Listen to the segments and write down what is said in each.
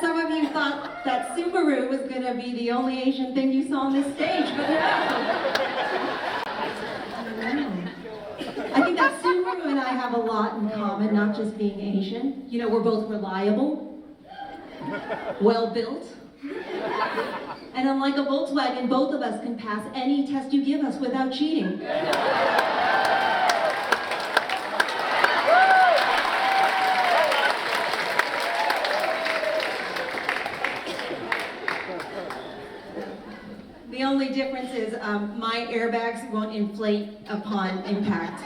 some of you thought that Subaru was going to be the only Asian thing you saw on this stage, but no. I think that Subaru and I have a lot in common, not just being Asian. You know, we're both reliable, well-built, and unlike a Volkswagen, both of us can pass any test you give us without cheating. The only difference is my airbags won't inflate upon impact.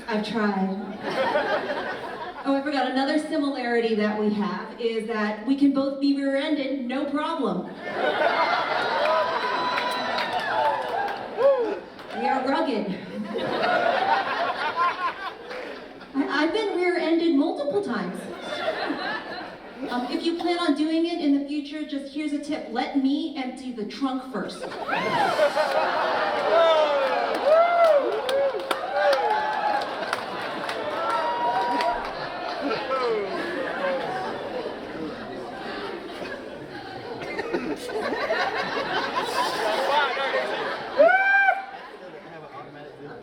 I've tried. Oh, I forgot, another similarity that we have is that we can both be rear-ended, no problem. We are rugged. I've been rear-ended multiple times. If you plan on doing it in the future, just here's a tip. Let me empty the trunk first.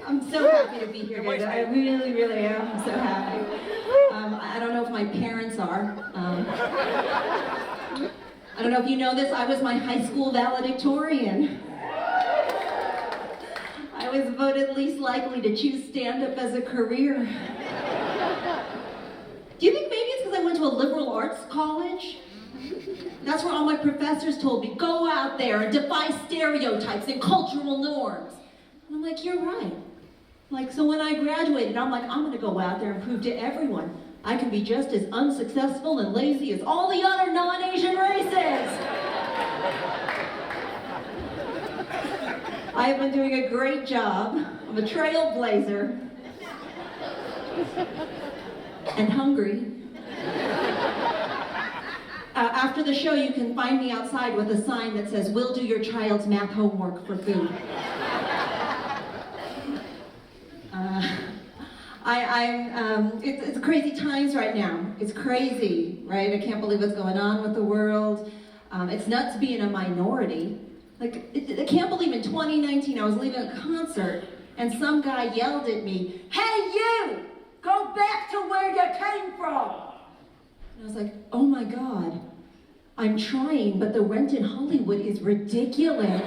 I'm so happy to be here, guys. I really, really am. I'm so happy. I don't know if my parents are. I don't know if you know this, I was my high school valedictorian. I was voted least likely to choose stand-up as a career. Do you think maybe it's because I went to a liberal arts college? That's where all my professors told me, go out there and defy stereotypes and cultural norms. And I'm like, you're right. Like, so when I graduated, I'm like, I'm gonna go out there and prove to everyone I can be just as unsuccessful and lazy as all the other non-Asian races. I have been doing a great job. I'm a trailblazer. And hungry. After the show, you can find me outside with a sign that says, "We'll do your child's math homework for food." It's crazy times right now. It's crazy, right? I can't believe what's going on with the world. It's nuts being a minority. Like, I can't believe in 2019 I was leaving a concert and some guy yelled at me, "Hey you! Go back to where you came from!" And I was like, oh my God, I'm trying, but the rent in Hollywood is ridiculous.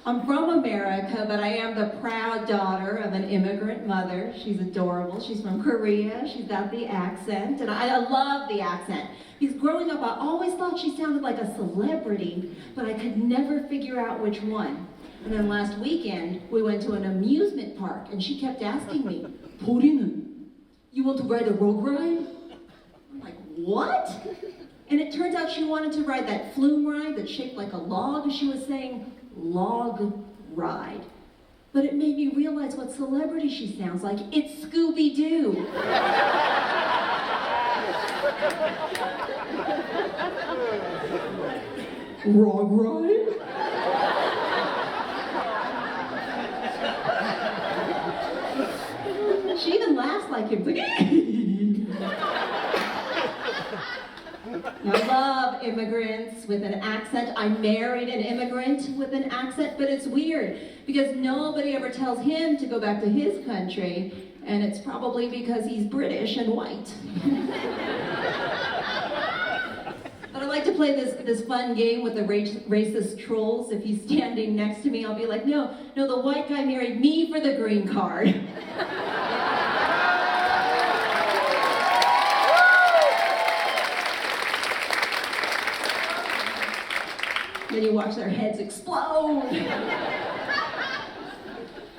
I'm from America, but I am the proud daughter of an immigrant mother. She's adorable. She's from Korea. She's got the accent, and I love the accent. Because growing up, I always thought she sounded like a celebrity, but I could never figure out which one. And then last weekend, we went to an amusement park, and she kept asking me, "Pauline, you want to ride a rogue ride?" I'm like, what? And it turns out she wanted to ride that flume ride that's shaped like a log. She was saying, log ride. But it made me realize what celebrity she sounds like. It's Scooby-Doo. Log ride? She even laughs like him. I love immigrants with an accent. I married an immigrant with an accent, but it's weird because nobody ever tells him to go back to his country, and it's probably because he's British and white. But I like to play this fun game with the racist trolls. If he's standing next to me, I'll be like, no, the white guy married me for the green card. Then you watch their heads explode.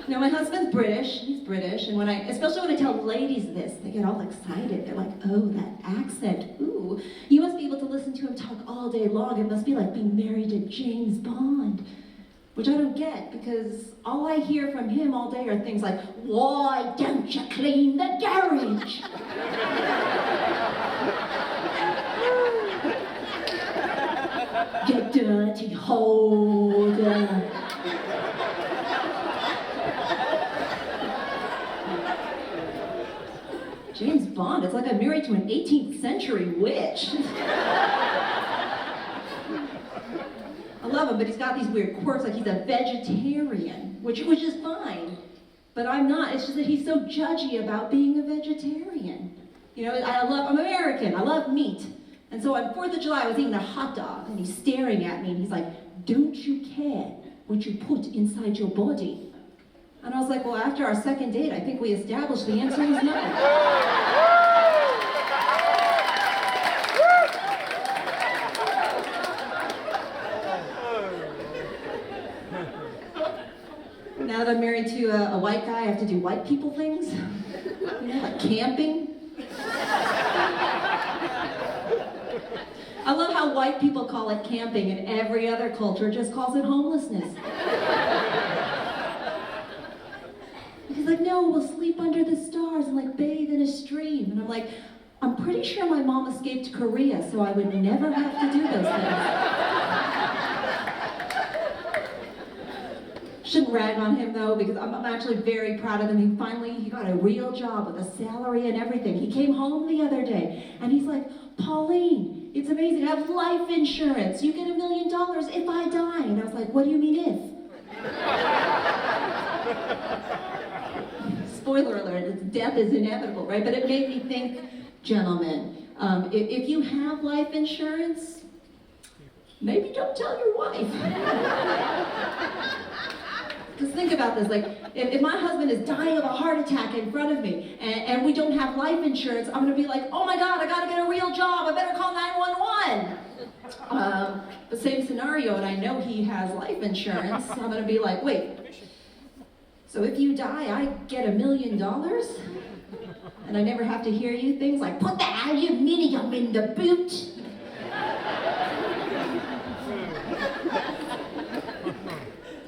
Now my husband's British, he's British, and especially when I tell ladies this, they get all excited. They're like, oh, that accent, ooh. You must be able to listen to him talk all day long. It must be like being married to James Bond. Which I don't get, because all I hear from him all day are things like, why don't you clean the garage? You dirty holder. like I'm married to an 18th century witch. I love him, but he's got these weird quirks, like he's a vegetarian, which is fine, but I'm not. It's just that he's so judgy about being a vegetarian. You know, I'm American, I love meat. And so on 4th of July, I was eating a hot dog, and he's staring at me, and he's like, "Don't you care what you put inside your body?" And I was like, well, after our second date, I think we established the answer is no. Now that I'm married to a white guy, I have to do white people things, you know, like camping. I love how white people call it camping and every other culture just calls it homelessness. He's like, no, we'll sleep under the stars and like bathe in a stream. And I'm like, I'm pretty sure my mom escaped Korea, so I would never have to do those things. Shouldn't rag on him though, because I'm actually very proud of him. He got a real job with a salary and everything. He came home the other day and he's like, Pauline, it's amazing, I have life insurance. You get $1 million if I die. And I was like, what do you mean if? Spoiler alert, death is inevitable, right? But it made me think, gentlemen, if you have life insurance, maybe don't tell your wife. Because think about this, like, if my husband is dying of a heart attack in front of me, and we don't have life insurance, I'm gonna be like, oh my God, I gotta get a real job, I better call 911. But same scenario, and I know he has life insurance, so I'm gonna be like, wait, so if you die, I get $1 million? And I never have to hear you things like, put the aluminium in the boot.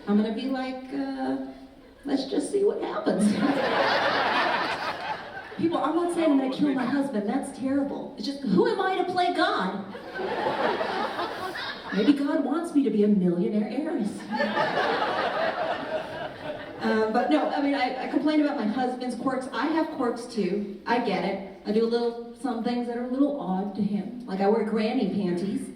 I'm gonna be like, let's just see what happens. People, I'm not saying I'm gonna kill my husband, that's terrible. It's just, who am I to play God? Maybe God wants me to be a millionaire heiress. But no, I mean, I complain about my husband's quirks. I have quirks too, I get it. I do some things that are a little odd to him. Like I wear granny panties.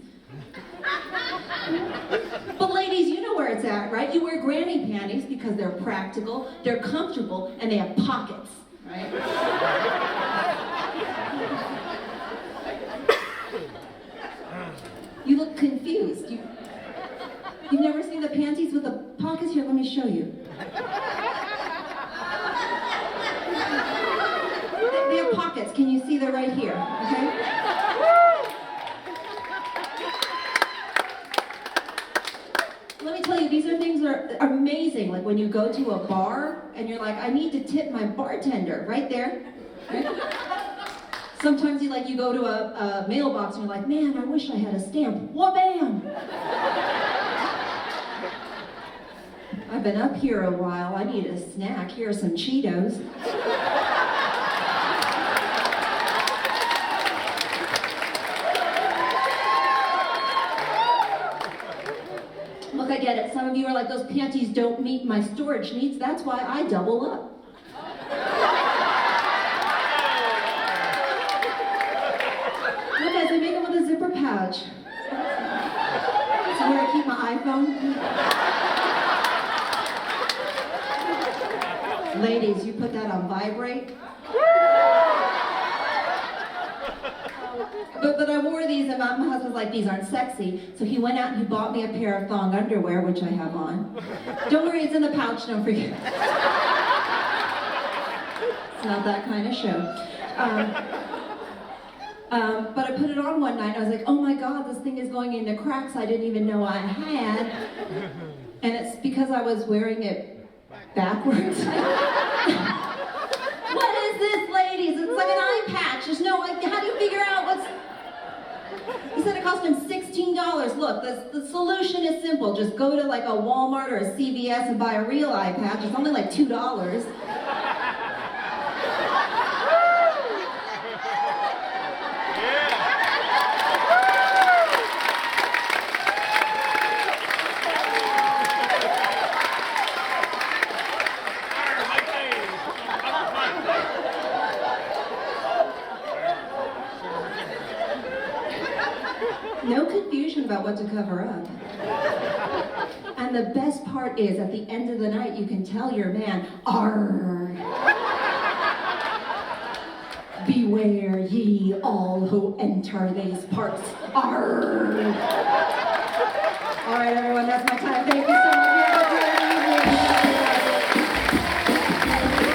But ladies, you know where it's at, right? You wear granny panties because they're practical, they're comfortable, and they have pockets, right? You look confused. You've never seen the panties with the pockets? Here, let me show you. They have pockets. Can you see? They're right here, okay? Let me tell you, these are things that are amazing. Like when you go to a bar and you're like, I need to tip my bartender, right there. Right? Sometimes you go to a mailbox and you're like, man, I wish I had a stamp. Wha-bam! I've been up here a while. I need a snack. Here are some Cheetos. Look, I get it. Some of you are like, those panties don't meet my storage needs. That's why I double up. Look, guys, I make them with a zipper pouch. That's where I keep my iPhone. Ladies, you put that on vibrate. But I wore these and my husband's like, these aren't sexy. So he went out and he bought me a pair of thong underwear, which I have on. Don't worry, it's in the pouch, don't forget. It's not that kind of show. But I put it on one night and I was like, oh my God, this thing is going into cracks I didn't even know I had. And it's because I was wearing it backwards. What is this, ladies? It's like an eye patch. There's no, how do you figure out what's... He said it cost him $16. Look, the solution is simple. Just go to like a Walmart or a CVS and buy a real eye patch. It's only like $2. No confusion about what to cover up. And the best part is, at the end of the night, you can tell your man, "Arr! Beware ye all who enter these parts. Arr!" All right, everyone, that's my time. Thank you so much.